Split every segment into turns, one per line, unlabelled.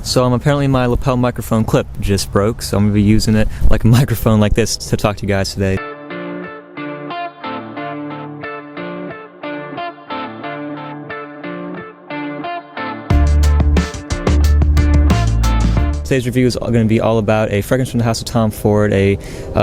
So apparently my lapel microphone clip just broke, so I'm going to be using it like a microphone like this to talk to you guys today. Today's review is going to be all about a fragrance from the house of Tom Ford, a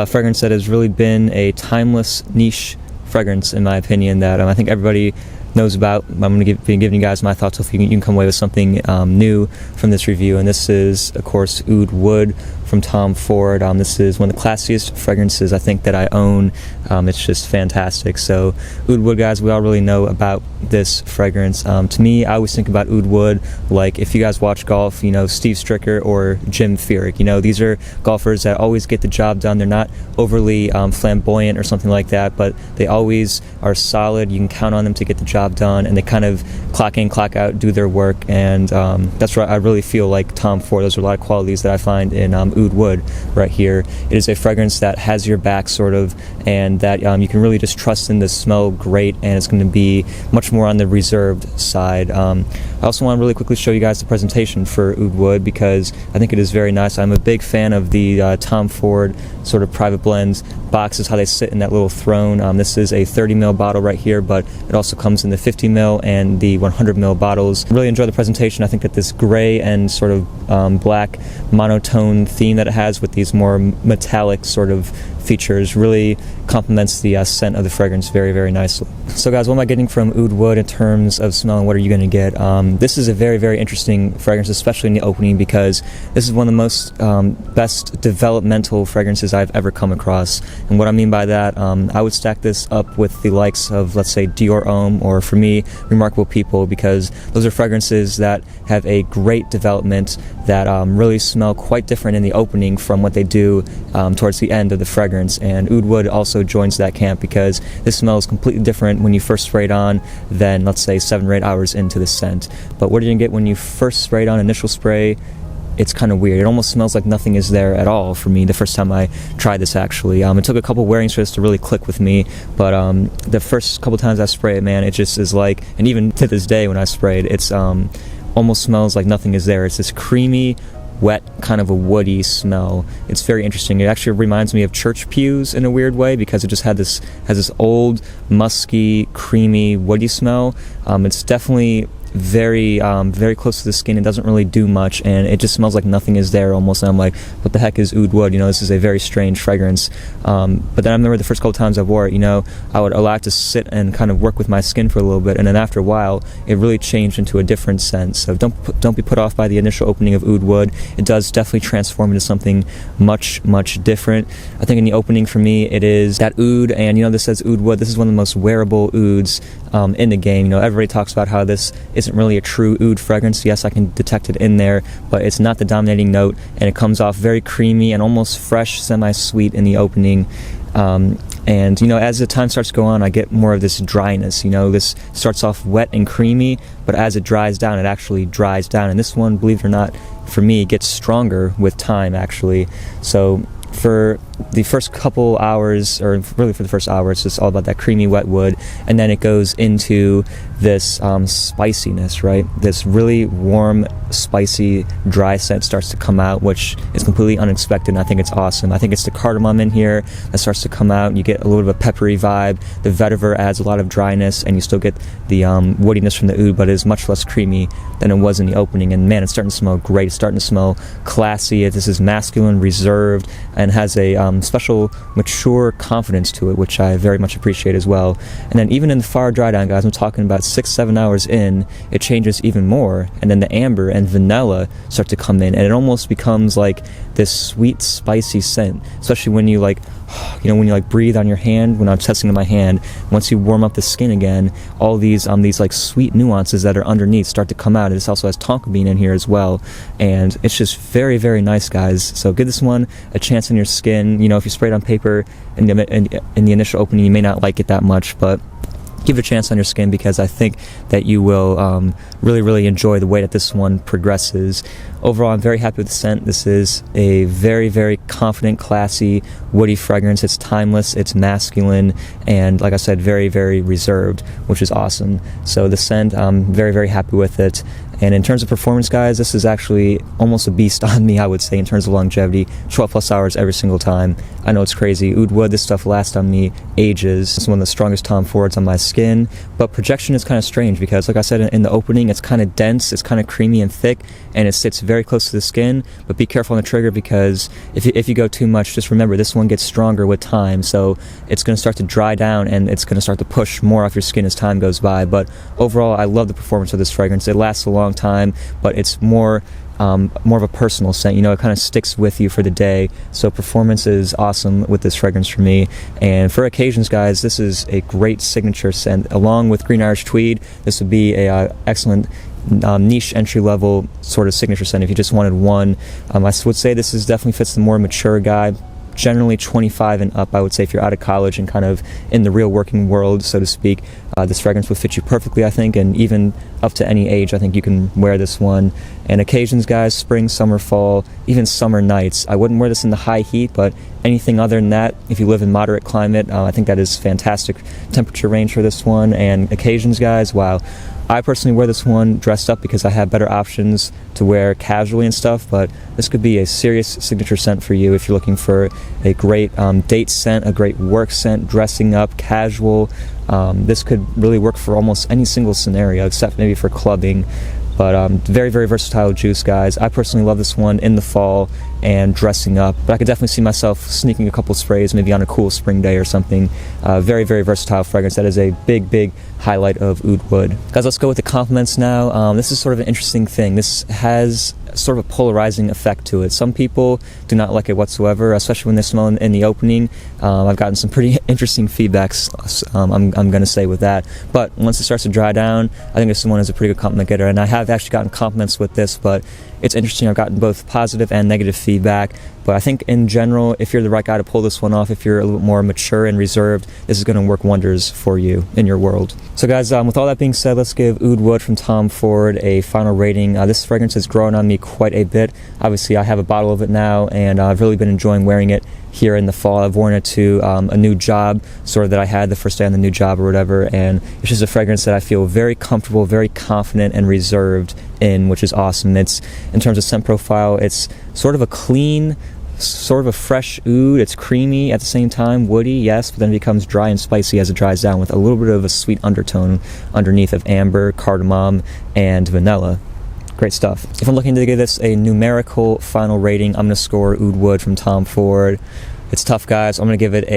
fragrance that has really been a timeless niche fragrance, in my opinion, that I think everybody knows about. I'm going to be giving you guys my thoughts. Hopefully you can come away with something new from this review. And this is, of course, Oud Wood from Tom Ford. This is one of the classiest fragrances I think that I own. It's just fantastic. So Oud Wood, guys, we all really know about this fragrance. To me, I always think about Oud Wood like, if you guys watch golf, you know, Steve Stricker or Jim Furyk. You know, these are golfers that always get the job done. They're not overly flamboyant or something like that, but they always are solid. You can count on them to get the job done, and they kind of clock in, clock out, do their work, and that's what I really feel like Tom Ford. Those are a lot of qualities that I find in Oud Wood right here. It is a fragrance that has your back, sort of, and that you can really just trust in to smell great, and it's going to be much more on the reserved side. I also want to really quickly show you guys the presentation for Oud Wood, because I think it is very nice. I'm a big fan of the Tom Ford sort of private blends boxes, how they sit in that little throne. This is a 30 ml bottle right here, but it also comes in the 50 ml and the 100 ml bottles. I really enjoy the presentation. I think that this gray and sort of black monotone theme that it has with these more metallic sort of features really complements the scent of the fragrance very, very nicely. So guys, what am I getting from Oud Wood in terms of smelling? What are you going to get? This is a very, very interesting fragrance, especially in the opening, because this is one of the most best developmental fragrances I've ever come across. And what I mean by that, I would stack this up with the likes of, let's say, Dior Homme, or for me, Remarkable People, because those are fragrances that have a great development, that really smell quite different in the opening from what they do towards the end of the fragrance. And Oud Wood also joins that camp, because this smells completely different when you first spray it on than, let's say, 7 or 8 hours into the scent. But what are you going to get when you first spray it on, initial spray? It's kind of weird. It almost smells like nothing is there at all for me the first time I tried this, actually. It took a couple wearings for this to really click with me, but the first couple times I spray it, man, it just is like, and even to this day when I spray it, it's almost smells like nothing is there. It's this creamy, wet, kind of a woody smell. It's very interesting. It actually reminds me of church pews in a weird way, because it just has this old, musky, creamy, woody smell. It's definitely very very close to the skin. It doesn't really do much, and it just smells like nothing is there almost. And I'm like, what the heck is Oud Wood? You know, this is a very strange fragrance. But then I remember the first couple times I wore it, you know, I would allow it to sit and kind of work with my skin for a little bit, and then after a while it really changed into a different scent. So don't be put off by the initial opening of Oud Wood. It does definitely transform into something much different. I think in the opening for me it is that oud, and you know, this says Oud Wood. This is one of the most wearable ouds in the game. You know, everybody talks about how this isn't really a true oud fragrance. Yes, I can detect it in there, but it's not the dominating note, and it comes off very creamy and almost fresh, semi-sweet in the opening. And you know, as the time starts to go on, I get more of this dryness. You know, this starts off wet and creamy, but as it dries down, it actually dries down. And this one, believe it or not, for me, gets stronger with time, actually. So for the first couple hours, or really for the first hour, it's just all about that creamy wet wood, and then it goes into this spiciness, right? This really warm, spicy, dry scent starts to come out, which is completely unexpected, and I think it's awesome. I think it's the cardamom in here that starts to come out, and you get a little bit of a peppery vibe. The vetiver adds a lot of dryness, and you still get the woodiness from the oud, but it is much less creamy than it was in the opening. And man, it's starting to smell great. It's starting to smell classy. This is masculine, reserved, and has a special mature confidence to it, which I very much appreciate as well. And then even in the far dry down, guys, I'm talking about 6-7 hours in, it changes even more, and then the amber and vanilla start to come in, and it almost becomes like this sweet, spicy scent, especially when you like, you know, when you like breathe on your hand. When I'm testing on my hand, once you warm up the skin again, all these like sweet nuances that are underneath start to come out. And this also has Tonka Bean in here as well, and it's just very, very nice, guys. So give this one a chance on your skin. You know, if you spray it on paper in the initial opening, you may not like it that much, but give it a chance on your skin, because I think that you will really, really enjoy the way that this one progresses. Overall, I'm very happy with the scent. This is a very, very confident, classy, woody fragrance. It's timeless, it's masculine, and like I said, very, very reserved, which is awesome. So the scent, I'm very, very happy with it. And in terms of performance, guys, this is actually almost a beast on me, I would say, in terms of longevity. 12 plus hours every single time. I know it's crazy. Oud Wood, this stuff lasts on me ages. It's one of the strongest Tom Fords on my skin. But projection is kind of strange because, like I said in the opening, it's kind of dense, it's kind of creamy and thick, and it sits very close to the skin. But be careful on the trigger because if you go too much, just remember this one gets stronger with time. So it's going to start to dry down and it's going to start to push more off your skin as time goes by. But overall, I love the performance of this fragrance. It lasts a long time, but it's more of a personal scent. You know, it kind of sticks with you for the day. So performance is awesome with this fragrance for me. And for occasions, guys, this is a great signature scent. Along with Green Irish Tweed, this would be a excellent niche entry-level sort of signature scent if you just wanted one. I would say this definitely fits the more mature guy. Generally 25 and up, I would say, if you're out of college and kind of in the real working world, so to speak. This fragrance would fit you perfectly, I think, and even up to any age, I think you can wear this one. And occasions, guys, spring, summer, fall, even summer nights. I wouldn't wear this in the high heat, but anything other than that, if you live in moderate climate, I think that is fantastic temperature range for this one. And occasions, guys, wow. I personally wear this one dressed up because I have better options to wear casually and stuff, but this could be a serious signature scent for you if you're looking for a great date scent, a great work scent, dressing up, casual. This could really work for almost any single scenario except maybe for clubbing. But very, very versatile juice, guys. I personally love this one in the fall and dressing up. But I could definitely see myself sneaking a couple sprays maybe on a cool spring day or something. Very, very versatile fragrance. That is a big, big highlight of Oud Wood. Guys, let's go with the compliments now. This is sort of an interesting thing. This has sort of a polarizing effect to it. Some people do not like it whatsoever, especially when they smell in the opening. I've gotten some pretty interesting feedbacks, I'm going to say, with that. But once it starts to dry down, I think this one is a pretty good compliment getter. And I have actually gotten compliments with this, but it's interesting. I've gotten both positive and negative feedback. But I think in general, if you're the right guy to pull this one off, if you're a little bit more mature and reserved, this is going to work wonders for you in your world. So guys, with all that being said, let's give Oud Wood from Tom Ford a final rating. This fragrance has grown on me quite a bit. Obviously, I have a bottle of it now, and I've really been enjoying wearing it here in the fall. I've worn it to a new job, sort of, that I had the first day on the new job or whatever, and it's just a fragrance that I feel very comfortable, very confident, and reserved in, which is awesome. It's, in terms of scent profile, it's sort of a clean, sort of a fresh oud. It's creamy at the same time, woody, yes, but then it becomes dry and spicy as it dries down with a little bit of a sweet undertone underneath of amber, cardamom, and vanilla. Great stuff. If I'm looking to give this a numerical final rating, I'm going to score Oud Wood from Tom Ford. It's tough, guys. I'm going to give it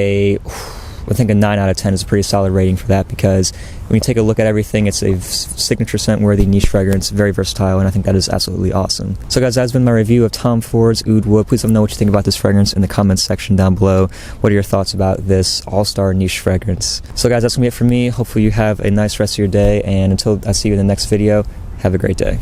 I think a 9 out of 10 is a pretty solid rating for that, because when you take a look at everything, it's a signature scent-worthy niche fragrance, very versatile, and I think that is absolutely awesome. So guys, that's been my review of Tom Ford's Oud Wood. Please let me know what you think about this fragrance in the comments section down below. What are your thoughts about this all-star niche fragrance? So guys, that's going to be it for me. Hopefully you have a nice rest of your day, and until I see you in the next video, have a great day.